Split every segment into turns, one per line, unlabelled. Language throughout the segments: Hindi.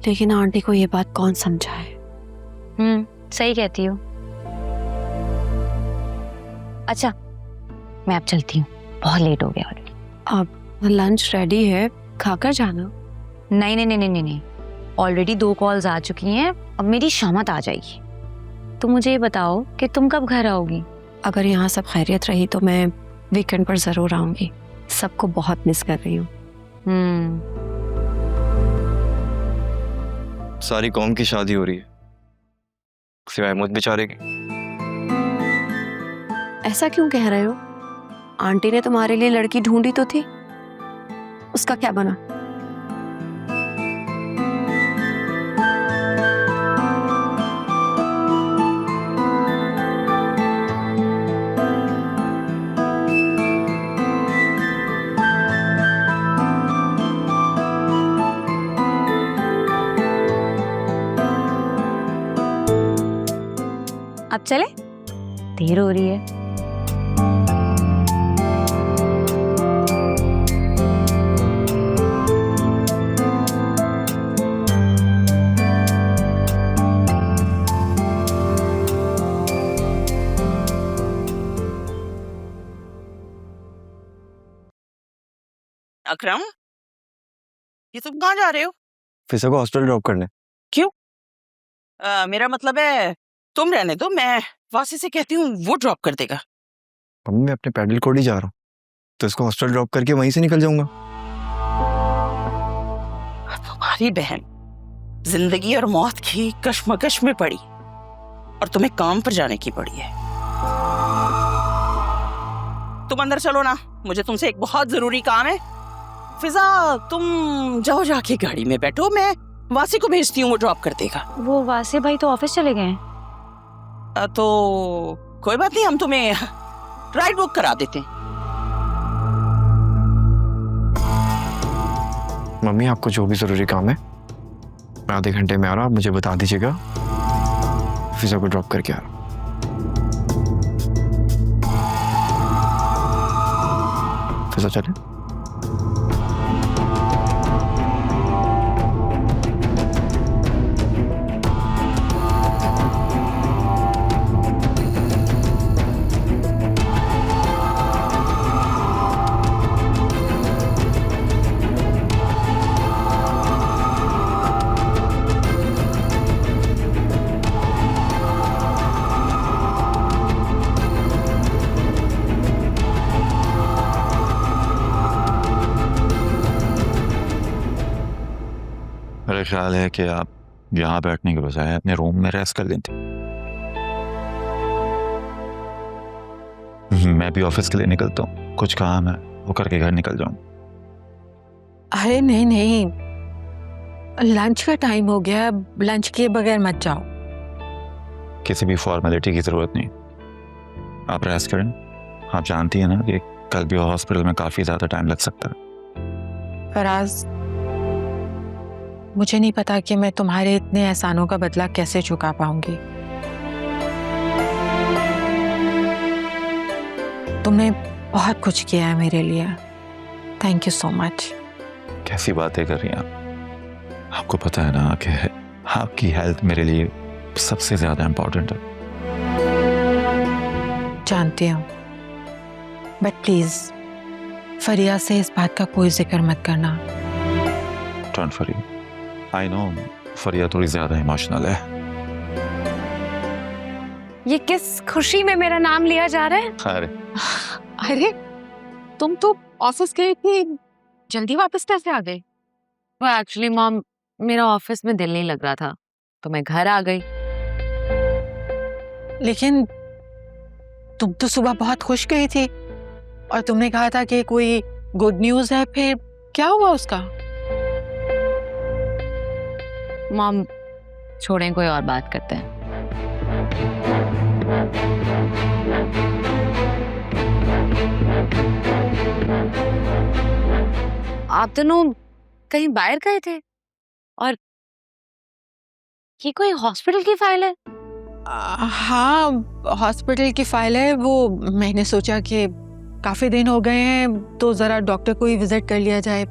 लेकिन आंटी को ये बात कौन समझाए?
सही कहती हो। अच्छा मैं अब चलती हूँ, बहुत लेट हो गया ऑलरेडी।
अब लंच रेडी है, खाकर जाना।
नहीं नहीं नहीं नहीं नहीं, ऑलरेडी 2 कॉल्स आ चुकी हैं, अब मेरी शामत आ जाएगी। तुम मुझे ये बताओ कि तुम कब घर आओगी?
अगर यहाँ सब खैरियत रही तो मैं वीकेंड पर जरूर आऊंगी। सबको बहुत मिस कर रही हूँ।
सारी कौम की शादी हो रही है, सिवाय मुझ बेचारे की।
ऐसा क्यों कह रहे हो? आंटी ने तुम्हारे लिए लड़की ढूंढी तो थी, उसका क्या बना?
अब चले, देर हो रही है।
अकरम, ये तुम कहाँ जा रहे हो?
फिजा को हॉस्पिटल ड्रॉप करने।
क्यों? मेरा मतलब है तुम रहने दो, मैं वासी से कहती हूँ, वो ड्रॉप कर देगा।
मम्मी मैं अपने पैडल कोड ही जा रहा हूँ, तो इसको हॉस्पिटल ड्रॉप करके वहीं से निकल जाऊंगा।
तुम्हारी बहन जिंदगी और मौत की कश्मकश में पड़ी और तुम्हें काम पर जाने की पड़ी है। तुम अंदर चलो ना, मुझे तुमसे एक बहुत जरूरी काम है। फिजा तुम जाओ, जाके गाड़ी में बैठो, मैं वासी को भेजती हूँ, वो ड्रॉप कर देगा।
वो वासी भाई तो ऑफिस चले गए हैं।
तो कोई बात नहीं, हम तुम्हें राइड बुक करा देते हैं।
मम्मी आपको जो भी जरूरी काम है, मैं आधे घंटे में आ रहा हूँ, आप मुझे बता दीजिएगा, फिजा को ड्रॉप करके आ रहा हूँ। फिजा चले।
मेरा ख्याल है कि आप यहाँ बैठने के बजाय अपने रूम में रेस्ट कर लेते। मैं भी ऑफिस के लिए निकलता हूँ, कुछ काम है वो करके घर निकल जाऊँ।
अरे नहीं नहीं, लंच का टाइम हो गया, लंच के बगैर मत जाओ।
किसी भी फॉर्मेलिटी की जरूरत नहीं, आप रेस्ट करें। आप जानती हैं ना कि कल भी हॉस्पिटल में काफी ज्यादा टाइम लग सकता है।
फराज, मुझे नहीं पता कि मैं तुम्हारे इतने एहसानों का बदला कैसे चुका पाऊंगी। तुमने बहुत कुछ किया है मेरे लिए, थैंक यू सो मच।
कैसी बातें कर रही हैं आप? आपको पता है ना कि आपकी हेल्थ मेरे लिए सबसे ज्यादा इंपॉर्टेंट है।
जानती हूँ, बट प्लीज फरिया से इस बात का कोई जिक्र मत करना।
डोंट वरी, आई नो फरिया थोड़ी ज्यादा इमोशनल है।
ये किस खुशी में मेरा नाम लिया जा रहा है?
अरे
अरे तुम तो ऑफिस गई थी, जल्दी वापस कैसे आ गई?
वो एक्चुअली मॉम, मेरा ऑफिस में दिल नहीं लग रहा था तो मैं घर आ गई।
लेकिन तुम तो सुबह बहुत खुश गई थी और तुमने कहा था कि कोई गुड न्यूज है, फिर क्या हुआ उसका?
मॉम छोड़ें, कोई और बात करते हैं। आप दोनों कहीं बाहर गए थे और ये कोई हॉस्पिटल की फाइल है?
हाँ, हॉस्पिटल की फाइल है। वो मैंने सोचा कि काफी दिन हो गए हैं तो जरा डॉक्टर को ही विजिट कर लिया जाए।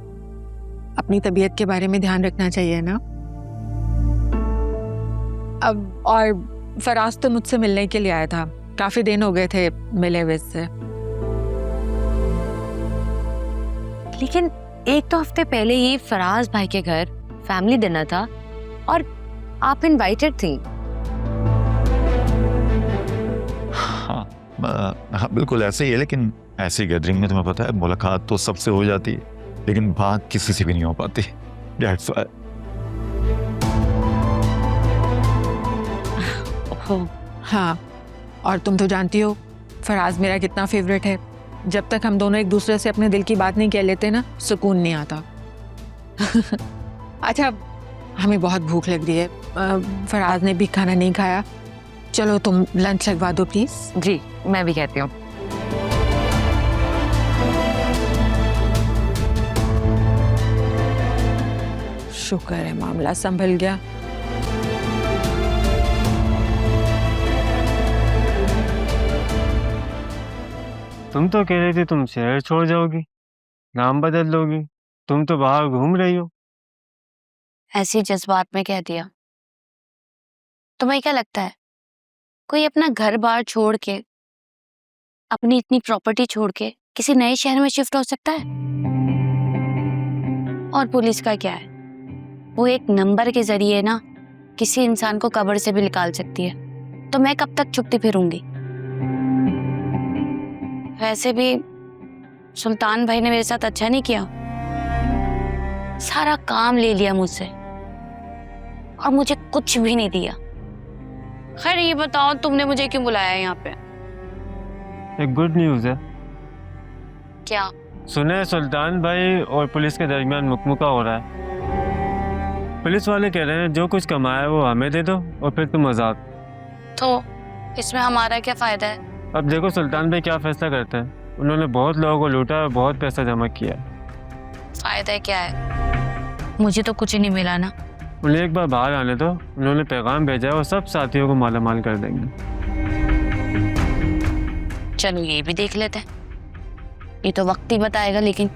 अपनी तबीयत के बारे में ध्यान रखना चाहिए ना। अब और फराज तो मुझसे मिलने के लिए आया था, काफी दिन हो गए थे मिले हुए से।
लेकिन एक तो हफ्ते पहले ही फराज भाई के घर फैमिली डिनर था और आप इनवाइटेड थी।
हाँ बिल्कुल ऐसे ही है, लेकिन ऐसी गैदरिंग में तुम्हें पता है मुलाकात तो सबसे हो जाती है, लेकिन बात किसी से भी नहीं हो पाती। That's why।
हाँ, और तुम तो जानती हो फराज मेरा कितना फेवरेट है। जब तक हम दोनों एक दूसरे से अपने दिल की बात नहीं कह लेते ना, सुकून नहीं आता। अच्छा, हमें बहुत भूख लग रही है, फराज ने भी खाना नहीं खाया। चलो तुम लंच लगवा दो प्लीज।
जी, मैं भी कहती हूँ।
शुक्र है मामला संभल गया।
तुम तो कह रही थी तुम शहर छोड़ जाओगी, नाम बदल लोगी। तुम तो बाहर घूम रही हो।
ऐसी जज्बात में कह दिया। तुम्हें क्या लगता है कोई अपना घर बार छोड़ के, अपनी इतनी प्रॉपर्टी छोड़ के किसी नए शहर में शिफ्ट हो सकता है? और पुलिस का क्या है, वो एक नंबर के जरिए ना किसी इंसान को कब्र से भी निकाल सकती है। तो मैं कब तक छुपती फिरूंगी? वैसे भी सुल्तान भाई ने मेरे साथ अच्छा नहीं किया, सारा काम ले लिया मुझसे और मुझे कुछ भी नहीं दिया। खैर ये बताओ, तुमने मुझे क्यों बुलाया यहाँ पे?
एक गुड न्यूज़ है।
क्या?
सुने सुल्तान भाई और पुलिस के दरमियान मुकमुका हो रहा है। पुलिस वाले कह रहे हैं जो कुछ कमाया है वो हमें दे दो और फिर तुम आजाद।
तो इसमें हमारा क्या फायदा है?
अब देखो सुल्तान भाई क्या फैसला करते हैं। उन्होंने बहुत लोगों को लूटा और बहुत पैसा जमा किया।
फायदा क्या है? मुझे तो कुछ नहीं मिला ना।
उन्हें एक बार बाहर आने दो, उन्होंने पैगाम भेजा है और सब साथियों को मालामाल कर देंगे।
चलो ये भी देख लेते हैं, ये तो वक्त ही बताएगा। लेकिन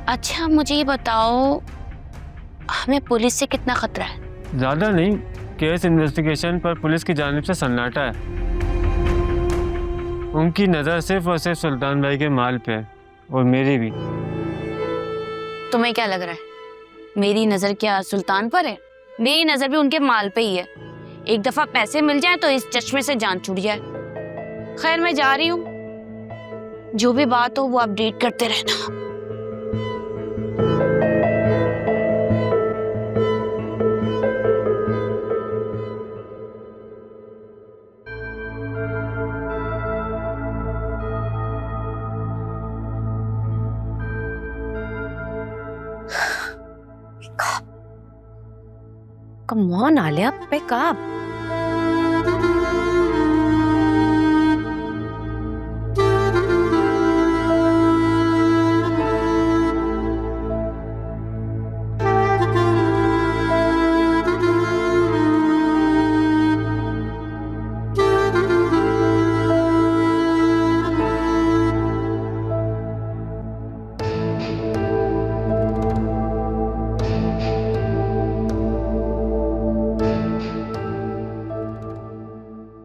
अच्छा मुझे ये बताओ, हमें पुलिस से कितना खतरा है?
ज़्यादा नहीं, केस इन्वेस्टिगेशन पर पुलिस की जानिब से सन्नाटा है। उनकी नज़र सिर्फ और सिर्फ सुल्तान भाई के माल पे है और मेरी भी।
तुम्हें क्या लग रहा है मेरी नजर क्या सुल्तान पर है? मेरी नजर भी उनके माल पे ही है। एक दफा पैसे मिल जाए तो इस चश्मे से जान छूट जाए। खैर मैं जा रही हूँ, जो भी बात हो वो अपडेट करते रहना।
Come on, Alia, pick up.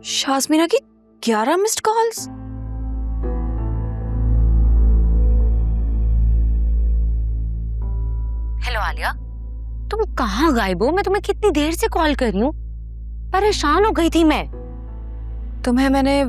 शाज़मीना की 11 मिस्ड कॉल्स।
हेलो आलिया, तुम कहाँ गायब हो? मैं तुम्हें कितनी देर से कॉल कर रही हूँ, परेशान हो गई थी मैं।
तुम्हें मैंने